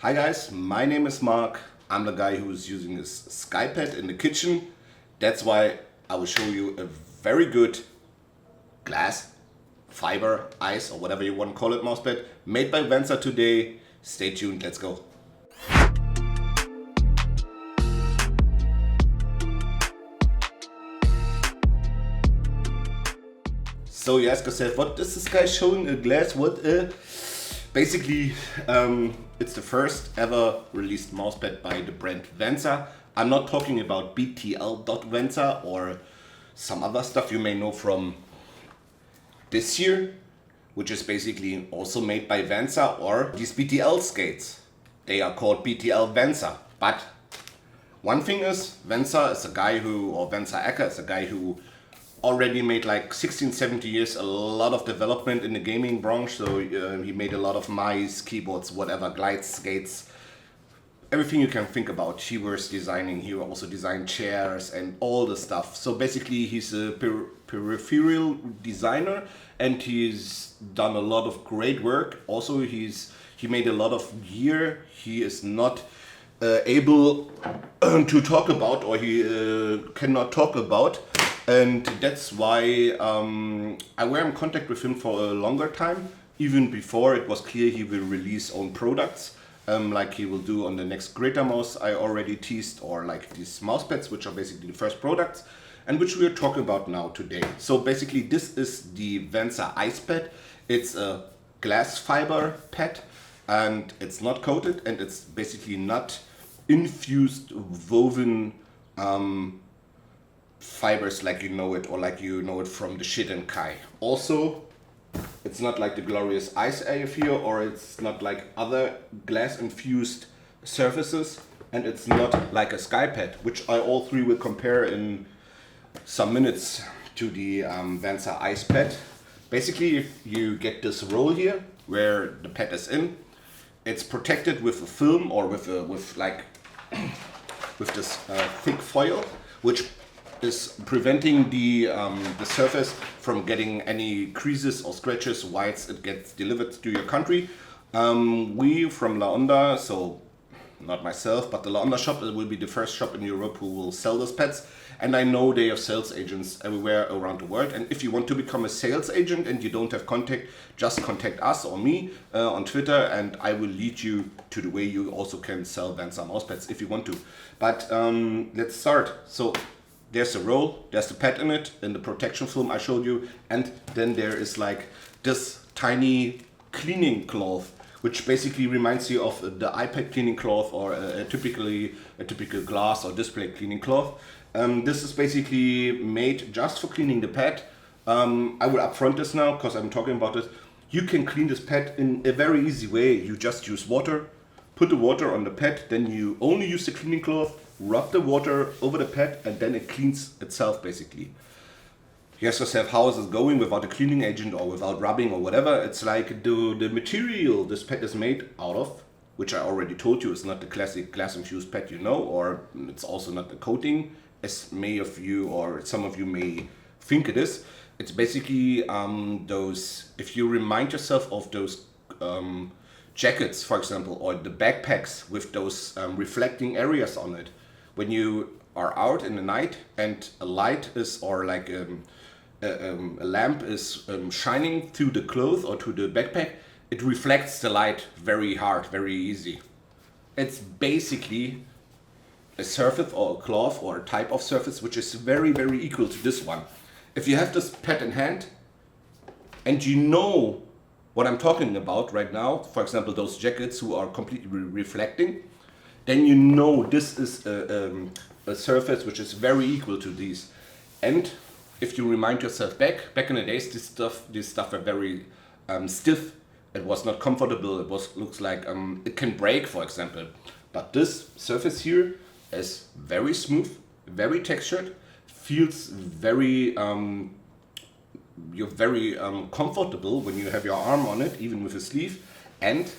Hi guys, my name is Mark. I'm the guy who's using this SkyPad in the kitchen. That's why I will show you a very good glass, fiber, ice, or whatever you want to call it, mousepad made by VANCER today. Stay tuned, let's go. So you ask yourself, what is this guy showing a glass? Basically, it's the first ever released mousepad by the brand VANCER. I'm not talking about BTL.VANCER or some other stuff you may know from this year, which is basically also made by VANCER, or these BTL skates. They are called BTL VANCER. But one thing is, VANCER is a guy who, or VANCER Acker is a guy who already made like 16, 17 years a lot of development in the gaming branch. So he made a lot of mice, keyboards, whatever, glides, skates, everything you can think about. He was designing. He also designed chairs and all the stuff. So basically he's a peripheral designer and he's done a lot of great work. Also he made a lot of gear he is not able to talk about, or he cannot talk about. And that's why I were in contact with him for a longer time, even before it was clear he will release own products, like he will do on the next Greater Mouse I already teased, or like these mousepads, which are basically the first products, and which we are talking about now today. So basically this is the VANCER Ice Pad. It's a glass fiber pad, and it's not coated, and it's basically not infused woven fibers like you know it, or like you know it from the Shit and Kai. Also, it's not like the glorious ice here, or it's not like other glass infused surfaces, and it's not like a SkyPad, which I all three will compare in some minutes to the VANCER Ice Pad. Basically, you get this roll here where the pad is in. It's protected with a film, or with this thick foil, which is preventing the surface from getting any creases or scratches whilst it gets delivered to your country. We from La Onda, so not myself, but the La Onda shop will be the first shop in Europe who will sell those pads. And I know they have sales agents everywhere around the world. And if you want to become a sales agent and you don't have contact, just contact us or me on Twitter, and I will lead you to the way you also can sell VANCER mousepads if you want to. But let's start. So there's a roll, there's the pad in it, in the protection film I showed you, and then there is like this tiny cleaning cloth, which basically reminds you of the iPad cleaning cloth, or a typical glass or display cleaning cloth. This is basically made just for cleaning the pad. I will upfront this now because I'm talking about it. You can clean this pad in a very easy way. You just use water, put the water on the pad, then you only use the cleaning cloth, rub the water over the pad, and then it cleans itself basically. You ask yourself, how is it going without a cleaning agent or without rubbing or whatever? It's like the material this pad is made out of, which I already told you is not the classic glass infused pad you know, or it's also not the coating as many of you or some of you may think it is. It's basically those, if you remind yourself of those jackets, for example, or the backpacks with those reflecting areas on it. When you are out in the night and a light is, or like a lamp is shining through the clothes or to the backpack, it reflects the light very hard, very easy. It's basically a surface or a cloth or a type of surface which is very, very equal to this one. If you have this pad in hand and you know what I'm talking about right now, for example, those jackets who are completely reflecting, then you know this is a surface which is very equal to these. And if you remind yourself back in the days, this stuff were very stiff. It was not comfortable. It looks like it can break, for example. But this surface here is very smooth, very textured, feels very you're very comfortable when you have your arm on it, even with a sleeve, and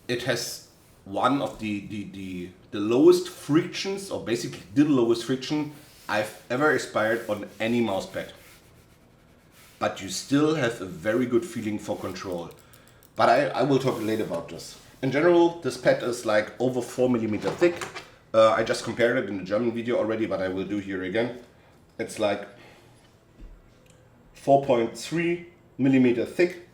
it has one of the lowest frictions, or basically the lowest friction I've ever experienced on any mousepad. But you still have a very good feeling for control. But I will talk later about this. In general, this pad is like over 4 mm thick. I just compared it in the German video already, but I will do here again. It's like 4.3 mm thick.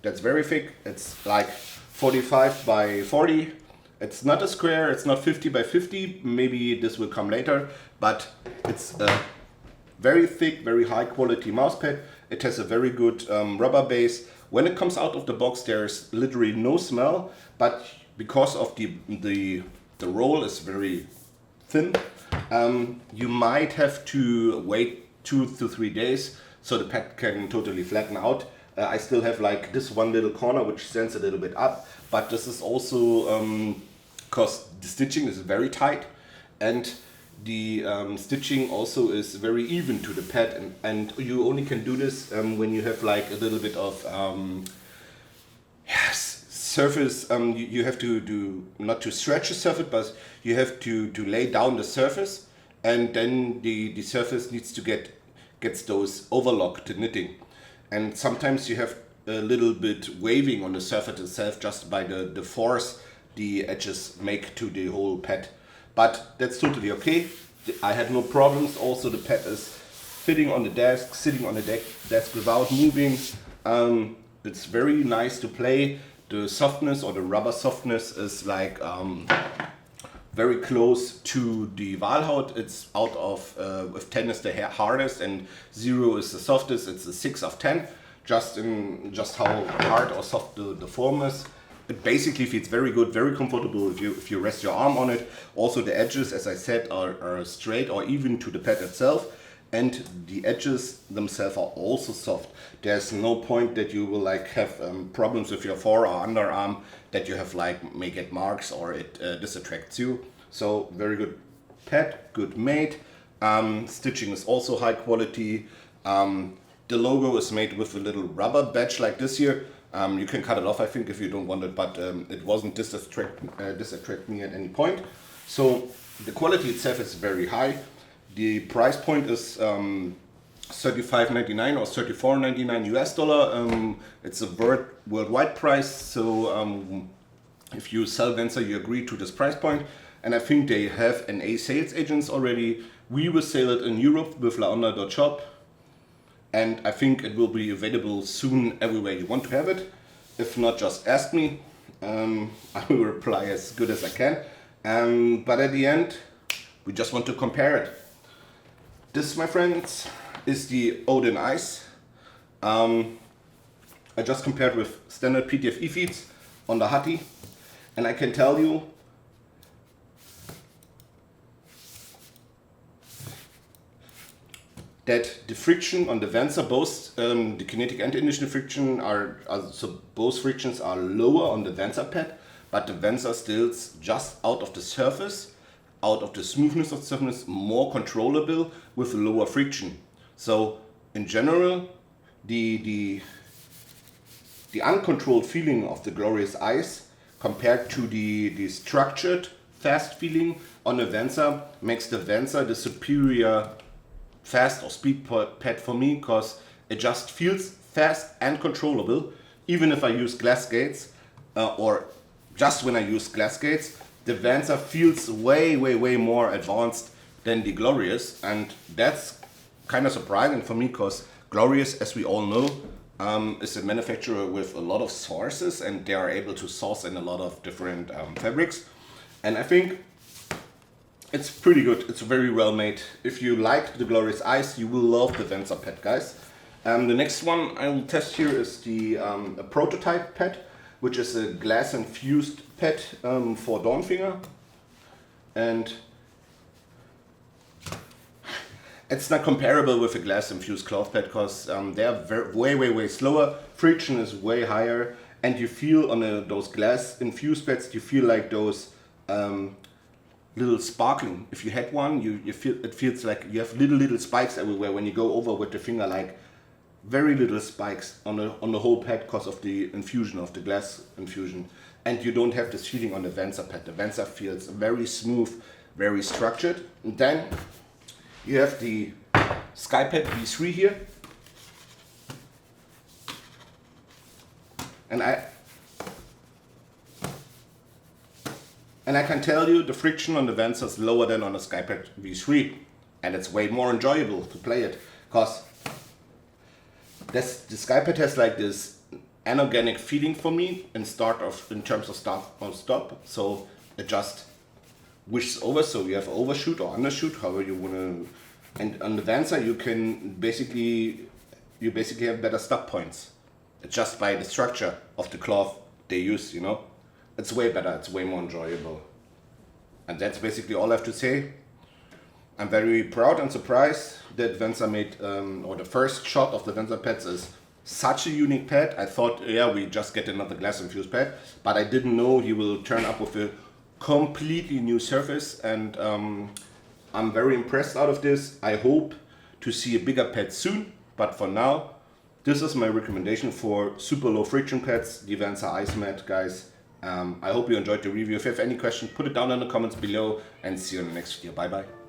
That's very thick. It's like 45 by 40. It's not a square, it's not 50 by 50. Maybe this will come later, but it's a very thick, very high quality mouse pad. It has a very good rubber base. When it comes out of the box, there's literally no smell, but because of the roll is very thin, you might have to wait 2 to 3 days so the pad can totally flatten out. I still have like this one little corner which stands a little bit up, but this is also because the stitching is very tight and the stitching also is very even to the pad, and you only can do this when you have like a little bit of surface. You have to do, not to stretch the surface, but you have to lay down the surface, and then the surface needs to gets those overlocked knitting, and sometimes you have a little bit waving on the surface itself just by the force the edges make to the whole pad. But that's totally okay. I had no problems. Also, the pad is fitting on the desk, sitting on the desk without moving. It's very nice to play. The softness or the rubber softness is like very close to the Walhaut. It's out of, if 10 is the hardest and 0 is the softest, it's a 6 of 10. Just how hard or soft the form is. It basically feels very good, very comfortable if you rest your arm on it. Also the edges, as I said, are straight or even to the pad itself, and the edges themselves are also soft. There's no point that you will like have problems with your fore or underarm that you have like may get marks or it disattracts you. So very good pad, good made. Stitching is also high quality. The logo is made with a little rubber badge like this here. You can cut it off, I think, if you don't want it, but it wasn't disattract me at any point. So the quality itself is very high. The price point is $35.99 or $34.99 US dollar. It's a worldwide price, so if you sell VANCER, you agree to this price point. And I think they have NA sales agents already. We will sell it in Europe with laonda.shop. And I think it will be available soon everywhere you want to have it. If not, just ask me. I will reply as good as I can. But at the end, we just want to compare it. This, my friends, is the Odin Ice. I just compared with standard PDF e-feeds on the Hati. And I can tell you, that the friction on the VANCER, both the kinetic and initial friction so both frictions are lower on the VANCER pad, but the VANCER still just out of the surface, out of the smoothness of the surface, more controllable with lower friction. So in general, the uncontrolled feeling of the glorious ice compared to the structured fast feeling on the VANCER makes the VANCER the superior fast or speed pad for me, because it just feels fast and controllable. Even if I use glass gates or just when I use glass gates, the VANCER feels way more advanced than the Glorious, and that's kind of surprising for me, because Glorious, as we all know, is a manufacturer with a lot of sources, and they are able to source in a lot of different fabrics, and I think it's pretty good. It's very well made. If you like the Glorious Ice, you will love the VANCER pad, guys. The next one I will test here is the a prototype pad, which is a glass infused pad for Dawnfinger. And it's not comparable with a glass infused cloth pad, because they are way slower. Friction is way higher, and you feel on those glass infused pads, you feel like those little sparkling. If you had one, you feel it feels like you have little spikes everywhere when you go over with the finger, like very little spikes on the whole pad because of the infusion of the glass infusion, and you don't have this feeling on the VANCER pad. The VANCER feels very smooth, very structured. And then you have the SkyPad V3 here, and And I can tell you the friction on the VANCER is lower than on the SkyPad V3. And it's way more enjoyable to play it. Because the SkyPad has like this anorganic feeling for me in terms of start or stop. So it just wishes over. So you have overshoot or undershoot, however you want to. And on the VANCER you basically have better stop points. It's just by the structure of the cloth they use, you know. It's way better, it's way more enjoyable. And that's basically all I have to say. I'm very proud and surprised that VANCER made, or the first shot of the VANCER pads is such a unique pad. I thought, yeah, we just get another glass infused pad, but I didn't know he will turn up with a completely new surface, and I'm very impressed out of this. I hope to see a bigger pad soon, but for now, this is my recommendation for super low friction pads, the VANCER Ice Mat, guys. I hope you enjoyed the review. If you have any questions, put it down in the comments below, and see you in the next video. Bye bye.